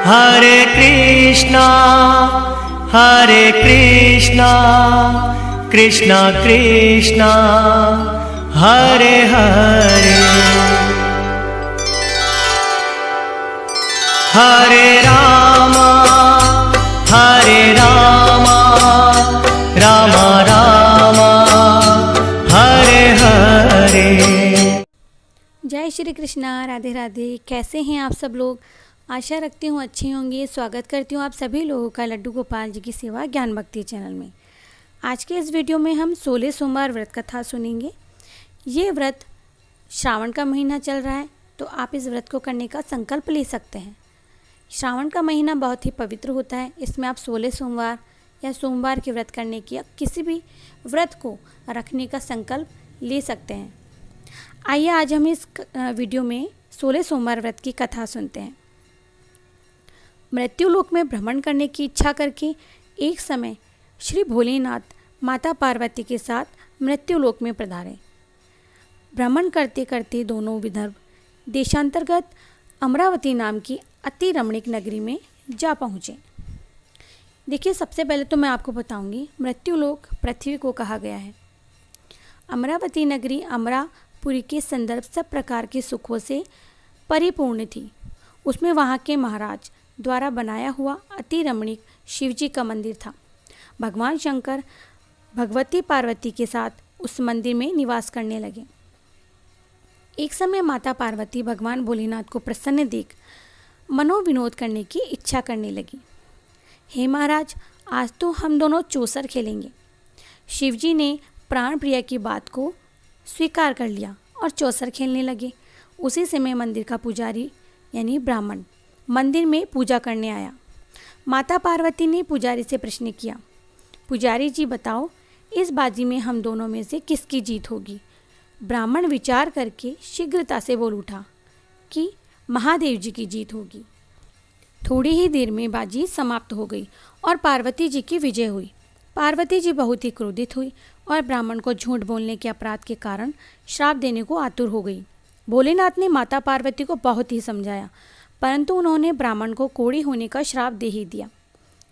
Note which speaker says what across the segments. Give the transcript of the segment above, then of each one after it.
Speaker 1: हरे कृष्णा कृष्णा कृष्णा हरे हरे, हरे राम राम राम हरे हरे।
Speaker 2: जय श्री कृष्णा, राधे राधे। कैसे हैं आप सब लोग? आशा रखती हूँ अच्छे होंगे। स्वागत करती हूँ आप सभी लोगों का लड्डू गोपाल जी की सेवा ज्ञान भक्ति चैनल में। आज के इस वीडियो में हम 16 सोमवार व्रत कथा सुनेंगे। ये व्रत श्रावण का महीना चल रहा है, तो आप इस व्रत को करने का संकल्प ले सकते हैं। श्रावण का महीना बहुत ही पवित्र होता है। इसमें आप 16 सोमवार या सोमवार के व्रत करने की या किसी भी व्रत को रखने का संकल्प ले सकते हैं। आइए आज हम इस वीडियो में 16 सोमवार व्रत की कथा सुनते हैं। मृत्युलोक में भ्रमण करने की इच्छा करके एक समय श्री भोलेनाथ माता पार्वती के साथ मृत्युलोक में पधारे। भ्रमण करते करते दोनों विदर्भ देशांतर्गत अमरावती नाम की अति रमणीक नगरी में जा पहुँचे। देखिए, सबसे पहले तो मैं आपको बताऊंगी मृत्युलोक पृथ्वी को कहा गया है। अमरावती नगरी अमरापुरी के संदर्भ सब प्रकार के सुखों से परिपूर्ण थी। उसमें वहाँ के महाराज द्वारा बनाया हुआ अति रमणीक शिवजी का मंदिर था। भगवान शंकर भगवती पार्वती के साथ उस मंदिर में निवास करने लगे। एक समय माता पार्वती भगवान भोलेनाथ को प्रसन्न देख मनोविनोद करने की इच्छा करने लगी। हे महाराज, आज तो हम दोनों चौसर खेलेंगे। शिवजी ने प्राण प्रिया की बात को स्वीकार कर लिया और चौसर खेलने लगे। उसी समय मंदिर का पुजारी यानी ब्राह्मण मंदिर में पूजा करने आया। माता पार्वती ने पुजारी से प्रश्न किया, पुजारी जी बताओ, इस बाजी में हम दोनों में से किसकी जीत होगी? ब्राह्मण विचार करके शीघ्रता से बोल उठा कि महादेव जी की जीत होगी। थोड़ी ही देर में बाजी समाप्त हो गई और पार्वती जी की विजय हुई। पार्वती जी बहुत ही क्रोधित हुई और ब्राह्मण को झूठ बोलने के अपराध के कारण श्राप देने को आतुर हो गई। भोलेनाथ ने माता पार्वती को बहुत ही समझाया, परंतु उन्होंने ब्राह्मण को कोढ़ी होने का श्राप दे ही दिया।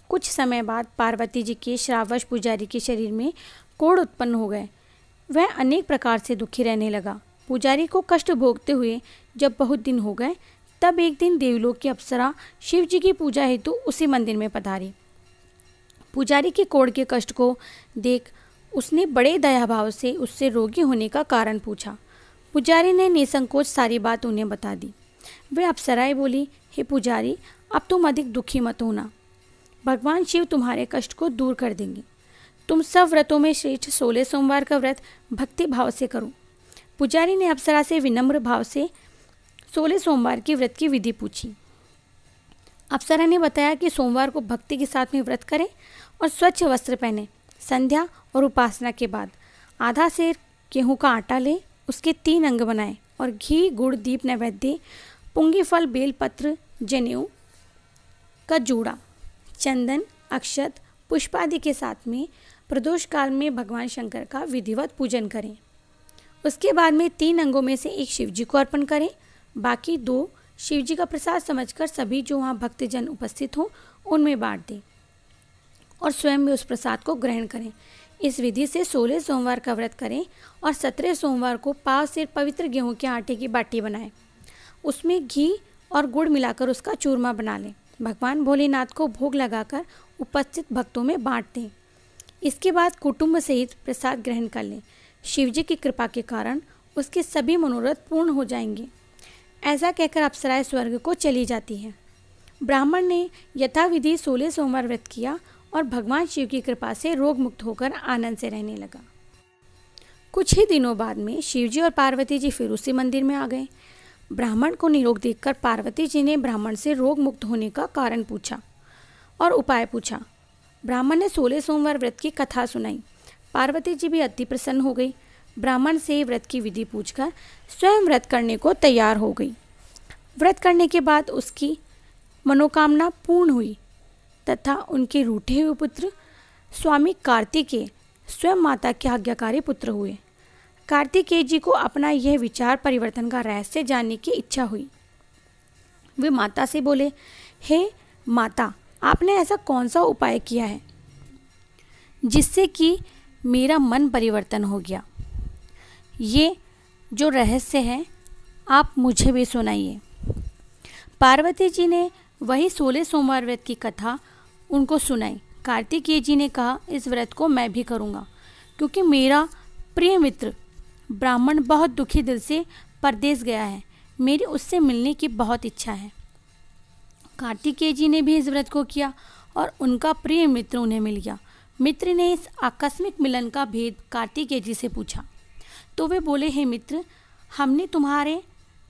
Speaker 2: कुछ समय बाद पार्वती जी के श्रापवश पुजारी के शरीर में कोढ़ उत्पन्न हो गए। वह अनेक प्रकार से दुखी रहने लगा। पुजारी को कष्ट भोगते हुए जब बहुत दिन हो गए, तब एक दिन देवलोक की अप्सरा शिव जी की पूजा हेतु उसी मंदिर में पधारी। पुजारी के कोढ़ के कष्ट को देख उसने बड़े दयाभाव से उससे रोगी होने का कारण पूछा। पुजारी ने निसंकोच सारी बात उन्हें बता दी। वे अप्सराएं बोली, हे पुजारी, अब तुम अधिक दुखी मत होना। भगवान शिव तुम्हारे कष्ट को दूर कर देंगे। तुम सब व्रतों में श्रेष्ठ 16 सोमवार का व्रत भक्ति भाव से करो। पुजारी ने अप्सरा से विनम्र भाव से 16 सोमवार की व्रत की विधि पूछी। अप्सरा ने बताया कि सोमवार को भक्ति के साथ में व्रत करें और स्वच्छ वस्त्र पहने। संध्या और उपासना के बाद आधा सेर गेहूं का आटा ले, उसके 3 अंग बनाएं और घी, गुड़, दीप, नैवेद्य, पुंगी फल, बेलपत्र, जनेऊ का जूड़ा, चंदन, अक्षत, पुष्प आदि के साथ में प्रदोष काल में भगवान शंकर का विधिवत पूजन करें। उसके बाद में 3 अंगों में से एक शिवजी को अर्पण करें। बाकी 2 शिवजी का प्रसाद समझकर सभी जो वहाँ भक्तजन उपस्थित हों उनमें बांट दें और स्वयं भी उस प्रसाद को ग्रहण करें। इस विधि से 16 सोमवार का व्रत करें और 17 सोमवार को पाव से पवित्र गेहूं के आटे की बाटी बनाएं। उसमें घी और गुड़ मिलाकर उसका चूरमा बना लें। भगवान भोलेनाथ को भोग लगाकर उपस्थित भक्तों में बांट दें। इसके बाद कुटुंब सहित प्रसाद ग्रहण कर लें। शिवजी की कृपा के कारण उसके सभी मनोरथ पूर्ण हो जाएंगे। ऐसा कहकर अप्सराएं स्वर्ग को चली जाती हैं। ब्राह्मण ने यथाविधि 16 सोमवार व्रत किया और भगवान शिव की कृपा से रोग मुक्त होकर आनंद से रहने लगा। कुछ ही दिनों बाद में शिवजी और पार्वती जी फिर उसी मंदिर में आ गए। ब्राह्मण को निरोग देखकर पार्वती जी ने ब्राह्मण से रोग मुक्त होने का कारण पूछा और उपाय पूछा। ब्राह्मण ने 16 सोमवार व्रत की कथा सुनाई। पार्वती जी भी अति प्रसन्न हो गई। ब्राह्मण से व्रत की विधि पूछकर स्वयं व्रत करने को तैयार हो गई। व्रत करने के बाद उसकी मनोकामना पूर्ण हुई तथा उनके रूठे हुए पुत्र स्वामी कार्तिकेय स्वयं माता के आज्ञाकारी पुत्र हुए। कार्तिकेय जी को अपना यह विचार परिवर्तन का रहस्य जानने की इच्छा हुई। वे माता से बोले, हे माता, आपने ऐसा कौन सा उपाय किया है जिससे कि मेरा मन परिवर्तन हो गया? ये जो रहस्य है आप मुझे भी सुनाइए। पार्वती जी ने वही 16 सोमवार व्रत की कथा उनको सुनाई। कार्तिकेय जी ने कहा, इस व्रत को मैं भी करूँगा क्योंकि मेरा प्रिय मित्र ब्राह्मण बहुत दुखी दिल से परदेश गया है। मेरी उससे मिलने की बहुत इच्छा है। कार्तिकेय जी ने भी इस व्रत को किया और उनका प्रिय मित्र उन्हें मिल गया। मित्र ने इस आकस्मिक मिलन का भेद कार्तिकेय जी से पूछा तो वे बोले, हे मित्र, हमने तुम्हारे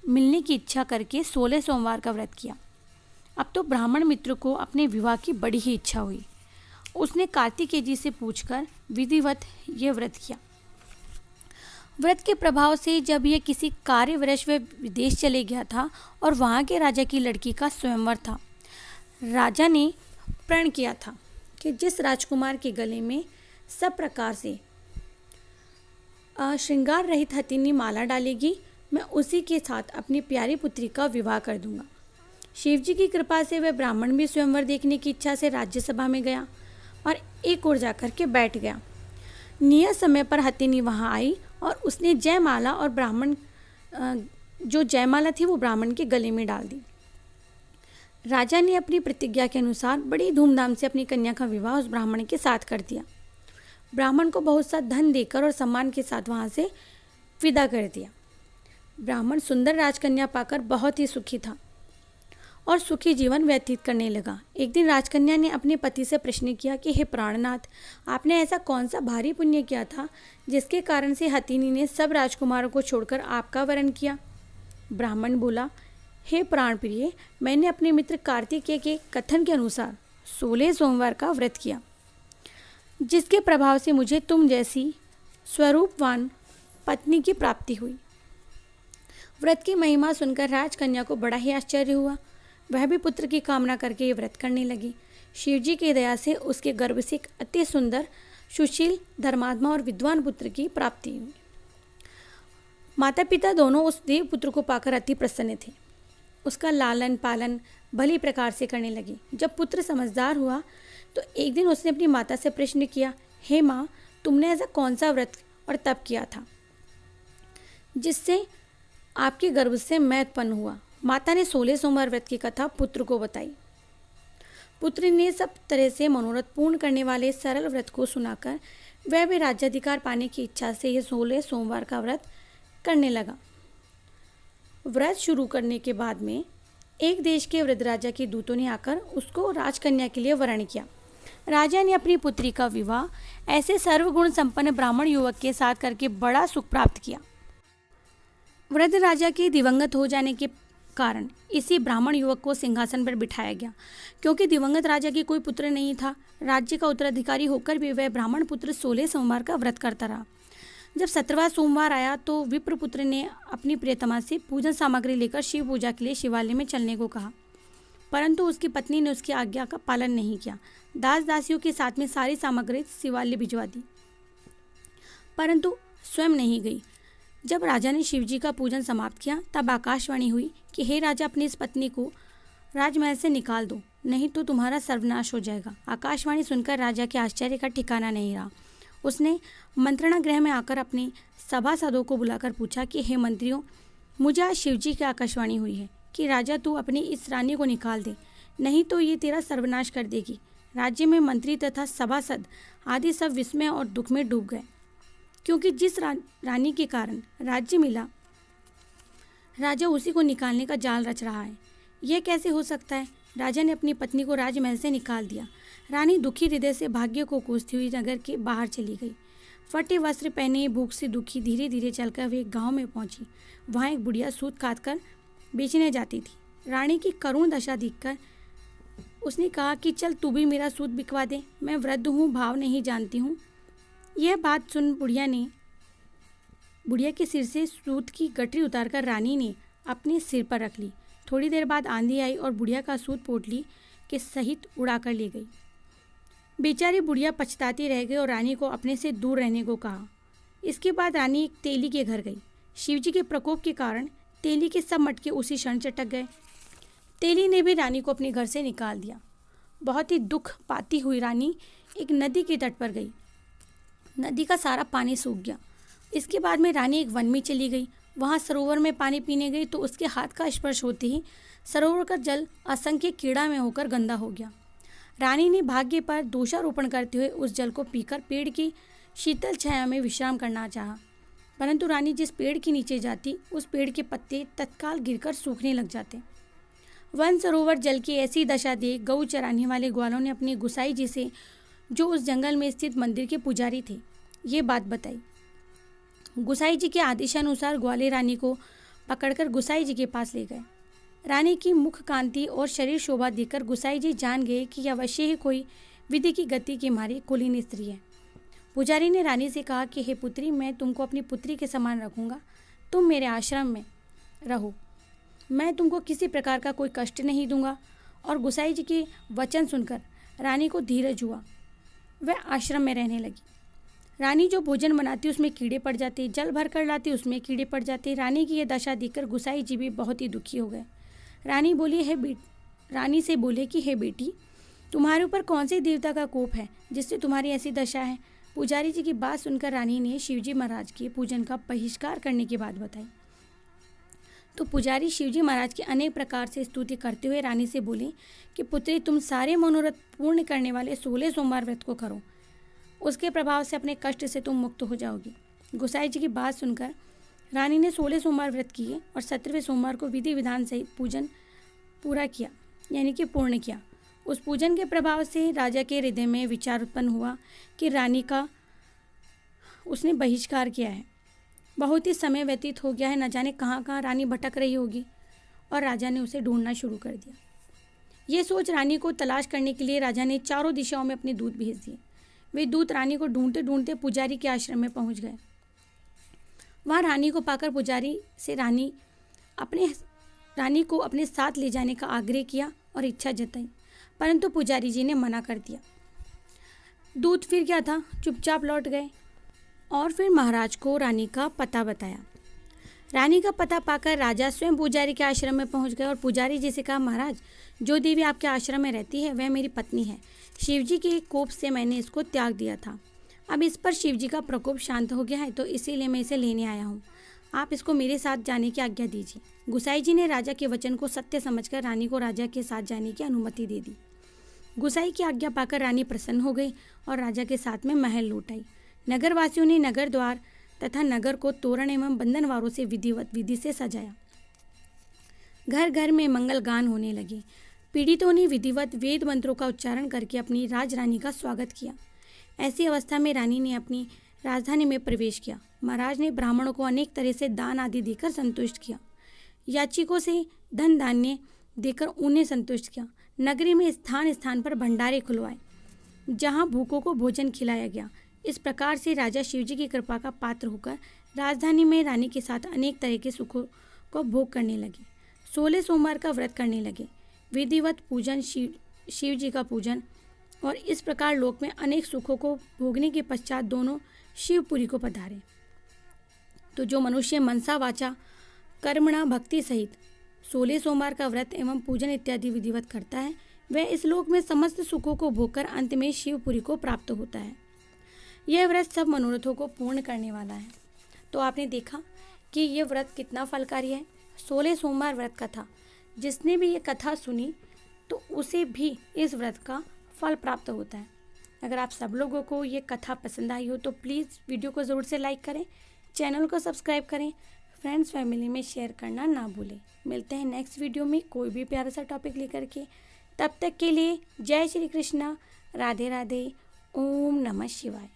Speaker 2: मिलने की इच्छा करके 16 सोमवार का व्रत किया। अब तो ब्राह्मण मित्र को अपने विवाह की बड़ी ही इच्छा हुई। उसने कार्तिकेय जी से पूछकर विधिवत ये व्रत किया। व्रत के प्रभाव से जब यह किसी कार्यवश वे विदेश चले गया था और वहाँ के राजा की लड़की का स्वयंवर था। राजा ने प्रण किया था कि जिस राजकुमार के गले में सब प्रकार से श्रृंगार रहित हथिनी माला डालेगी, मैं उसी के साथ अपनी प्यारी पुत्री का विवाह कर दूंगा। शिवजी की कृपा से वह ब्राह्मण भी स्वयंवर देखने की इच्छा से राज्यसभा में गया और एक ओर जाकर के बैठ गया। नियत समय पर हथिनी वहाँ आई और उसने जयमाला और ब्राह्मण जो जयमाला थी वो ब्राह्मण के गले में डाल दी। राजा ने अपनी प्रतिज्ञा के अनुसार बड़ी धूमधाम से अपनी कन्या का विवाह उस ब्राह्मण के साथ कर दिया। ब्राह्मण को बहुत सा धन देकर और सम्मान के साथ वहाँ से विदा कर दिया। ब्राह्मण सुंदर राजकन्या पाकर बहुत ही सुखी था और सुखी जीवन व्यतीत करने लगा। एक दिन राजकन्या ने अपने पति से प्रश्न किया कि हे प्राणनाथ, आपने ऐसा कौन सा भारी पुण्य किया था जिसके कारण से हथिनी ने सब राजकुमारों को छोड़कर आपका वरण किया? ब्राह्मण बोला, हे प्राण प्रिय, मैंने अपने मित्र कार्तिकेय के कथन के अनुसार 16 सोमवार का व्रत किया, जिसके प्रभाव से मुझे तुम जैसी स्वरूपवान पत्नी की प्राप्ति हुई। व्रत की महिमा सुनकर राजकन्या को बड़ा ही आश्चर्य हुआ। वह भी पुत्र की कामना करके ये व्रत करने लगी। शिवजी की दया से उसके गर्भ से एक अति सुंदर, सुशील, धर्मात्मा और विद्वान पुत्र की प्राप्ति हुई। माता पिता दोनों उस देव पुत्र को पाकर अति प्रसन्न थे। उसका लालन पालन भली प्रकार से करने लगी। जब पुत्र समझदार हुआ तो एक दिन उसने अपनी माता से प्रश्न किया, हे माँ, तुमने ऐसा कौन सा व्रत और तप किया था जिससे आपके गर्भ से मैं उत्पन्न हुआ? माता ने 16 सोमवार व्रत की कथा पुत्र को बताई। पुत्र ने सब तरह से मनोरथ पूर्ण करने वाले सरल व्रत को सुनाकर वह भी राज्याधिकार पाने की इच्छा से यह 16 सोमवार का व्रत करने लगा। व्रत शुरू करने के बाद में एक देश के वृद्ध राजा के दूतों ने आकर उसको राजकन्या के लिए वरण किया। राजा ने अपनी पुत्री का विवाह ऐसे सर्वगुण संपन्न ब्राह्मण युवक के साथ करके बड़ा सुख प्राप्त किया। वृद्ध राजा के दिवंगत हो जाने के कारण इसी ब्राह्मण युवक को सिंहासन पर बिठाया गया। क्योंकि दिवंगत राजा की कोई पुत्र नहीं था, राज्य का उत्तराधिकारी होकर भी वह ब्राह्मण पुत्र 16 सोमवार का व्रत करता रहा। जब 17वां सोमवार आया तो विप्र पुत्र ने अपनी प्रियतमा से पूजन सामग्री लेकर शिव पूजा के लिए शिवालय में चलने को कहा, परंतु उसकी पत्नी ने उसकी आज्ञा का पालन नहीं किया। दास दासियों के साथ में सारी सामग्री शिवालय भिजवा दी, परंतु स्वयं नहीं गई। जब राजा ने शिवजी का पूजन समाप्त किया तब आकाशवाणी हुई कि हे राजा, अपनी इस पत्नी को राजमहल से निकाल दो, नहीं तो तुम्हारा सर्वनाश हो जाएगा। आकाशवाणी सुनकर राजा के आश्चर्य का ठिकाना नहीं रहा। उसने मंत्रणा गृह में आकर अपने सभासदों को बुलाकर पूछा कि हे मंत्रियों, मुझे आज शिवजी की आकाशवाणी हुई है कि राजा तू अपनी इस रानी को निकाल दे, नहीं तो ये तेरा सर्वनाश कर देगी। राज्य में मंत्री तथा सभासद आदि सब विस्मय और दुख में डूब गए, क्योंकि जिस रानी के कारण राज्य मिला, राजा उसी को निकालने का जाल रच रहा है। यह कैसे हो सकता है? राजा ने अपनी पत्नी को राजमहल से निकाल दिया। रानी दुखी हृदय से भाग्य को कोसती हुई नगर के बाहर चली गई। फटे वस्त्र पहने, भूख से दुखी धीरे धीरे चलकर वे एक गाँव में पहुंची। वहाँ एक बुढ़िया सूत काट कर बेचने जाती थी। रानी की करुण दशा देखकर उसने कहा कि चल तू भी मेरा सूत बिकवा दे, मैं वृद्ध हूँ, भाव नहीं जानती हूँ। यह बात सुन बुढ़िया के सिर से सूत की गठरी उतारकर रानी ने अपने सिर पर रख ली। थोड़ी देर बाद आंधी आई और बुढ़िया का सूत पोटली के सहित उड़ाकर ले गई। बेचारी बुढ़िया पछताती रह गई और रानी को अपने से दूर रहने को कहा। इसके बाद रानी एक तेली के घर गई। शिवजी के प्रकोप के कारण तेली के सब मटके उसी क्षण चटक गए। तेली ने भी रानी को अपने घर से निकाल दिया। बहुत ही दुख पाती हुई रानी एक नदी के तट पर गई। नदी का सारा पानी सूख गया। इसके बाद में रानी एक वन में चली गई। वहाँ सरोवर में पानी पीने गई तो उसके हाथ का स्पर्श होते ही सरोवर का जल असंख्य कीड़ा में होकर गंदा हो गया। रानी ने भाग्य पर दोषारोपण करते हुए उस जल को पीकर पेड़ की शीतल छाया में विश्राम करना चाहा, परंतु रानी जिस पेड़ के नीचे जाती उस पेड़ के पत्ते तत्काल गिरकर सूखने लग जाते। वन सरोवर जल की ऐसी दशा देख गऊ चराने वाले ग्वालों ने अपने गुसाई जी से, जो उस जंगल में स्थित मंदिर के पुजारी थे, ये बात बताई। गुसाई जी के आदेशानुसार ग्वाले रानी को पकड़कर गुसाई जी के पास ले गए। रानी की मुख कांति और शरीर शोभा देखकर गुसाई जी जान गए कि यह अवश्य ही कोई विधि की गति के मारे कुलीन स्त्री है। पुजारी ने रानी से कहा कि हे पुत्री, मैं तुमको अपनी पुत्री के समान रखूंगा। तुम मेरे आश्रम में रहो, मैं तुमको किसी प्रकार का कोई कष्ट नहीं दूंगा। और गुसाई जी के वचन सुनकर रानी को धीरज हुआ। वह आश्रम में रहने लगी। रानी जो भोजन बनाती उसमें कीड़े पड़ जाते, जल भर कर लाती उसमें कीड़े पड़ जाते। रानी की यह दशा देखकर गुसाई जी भी बहुत ही दुखी हो गए। रानी से बोले कि हे बेटी, तुम्हारे ऊपर कौन से देवता का कोप है जिससे तुम्हारी ऐसी दशा है। पुजारी जी की बात सुनकर रानी ने शिवजी महाराज के पूजन का बहिष्कार करने की बात बताई। तो पुजारी शिवजी महाराज की अनेक प्रकार से स्तुति करते हुए रानी से बोले कि पुत्री, तुम सारे मनोरथ पूर्ण करने वाले 16 सोमवार व्रत को करो, उसके प्रभाव से अपने कष्ट से तुम मुक्त हो जाओगी। गुसाई जी की बात सुनकर रानी ने 16 सोमवार व्रत किए और 17वें सोमवार को विधि विधान सहित पूजन पूरा किया, यानी कि पूर्ण किया। उस पूजन के प्रभाव से राजा के हृदय में विचार उत्पन्न हुआ कि रानी का उसने बहिष्कार किया है। बहुत ही समय व्यतीत हो गया है, न जाने कहाँ कहाँ रानी भटक रही होगी, और राजा ने उसे ढूंढना शुरू कर दिया। ये सोच रानी को तलाश करने के लिए राजा ने चारों दिशाओं में अपने दूत भेज दिए। वे दूत रानी को ढूंढते ढूंढते पुजारी के आश्रम में पहुंच गए। वहाँ रानी को पाकर पुजारी से रानी को अपने साथ ले जाने का आग्रह किया और इच्छा जताई, परंतु पुजारी जी ने मना कर दिया। दूत फिर क्या था, चुपचाप लौट गए और फिर महाराज को रानी का पता बताया। रानी का पता पाकर राजा स्वयं पुजारी के आश्रम में पहुंच गए और पुजारी जी से कहा, महाराज, जो देवी आपके आश्रम में रहती है वह मेरी पत्नी है। शिवजी के कोप से मैंने इसको त्याग दिया था। अब इस पर शिवजी का प्रकोप शांत हो गया है, तो इसीलिए मैं इसे लेने आया हूँ। आप इसको मेरे साथ जाने की आज्ञा दीजिए। गुसाई जी ने राजा के वचन को सत्य समझकर रानी को राजा के साथ जाने की अनुमति दे दी। गुसाई की आज्ञा पाकर रानी प्रसन्न हो गई और राजा के साथ में महल लौट आई। नगरवासियों ने नगर द्वार तथा नगर को तोरण एवं बंधनवारों से विधि से सजाया। घर घर में मंगल गान होने लगे। पीड़ितों ने विधिवत वेद मंत्रों का उच्चारण करके अपनी राजरानी का स्वागत किया। ऐसी अवस्था में रानी ने अपनी राजधानी में प्रवेश किया। महाराज ने ब्राह्मणों को अनेक तरह से दान आदि देकर संतुष्ट किया। याचिकों से धन धान्य देकर उन्हें संतुष्ट किया। नगरी में स्थान स्थान पर भंडारे खुलवाए, जहाँ भूखों को भोजन खिलाया गया। इस प्रकार से राजा शिवजी की कृपा का पात्र होकर राजधानी में रानी के साथ अनेक तरह के सुखों को भोग करने लगे। 16 सोमवार का व्रत करने लगे, विधिवत पूजन, शिव जी का पूजन, और इस प्रकार लोक में अनेक सुखों को भोगने के पश्चात दोनों शिवपुरी को पधारे। तो जो मनुष्य मनसा वाचा कर्मणा भक्ति सहित 16 सोमवार का व्रत एवं पूजन इत्यादि विधिवत करता है, वह इस लोक में समस्त सुखों को भोगकर अंत में शिवपुरी को प्राप्त होता है। यह व्रत सब मनोरथों को पूर्ण करने वाला है। तो आपने देखा कि यह व्रत कितना फलकारी है। 16 सोमवार व्रत कथा, जिसने भी ये कथा सुनी तो उसे भी इस व्रत का फल प्राप्त होता है। अगर आप सब लोगों को ये कथा पसंद आई हो तो प्लीज़ वीडियो को ज़रूर से लाइक करें, चैनल को सब्सक्राइब करें, फ्रेंड्स फैमिली में शेयर करना ना भूलें। मिलते हैं नेक्स्ट वीडियो में कोई भी प्यारा सा टॉपिक लेकर के। तब तक के लिए जय श्री कृष्णा, राधे राधे, ओम नमः शिवाय।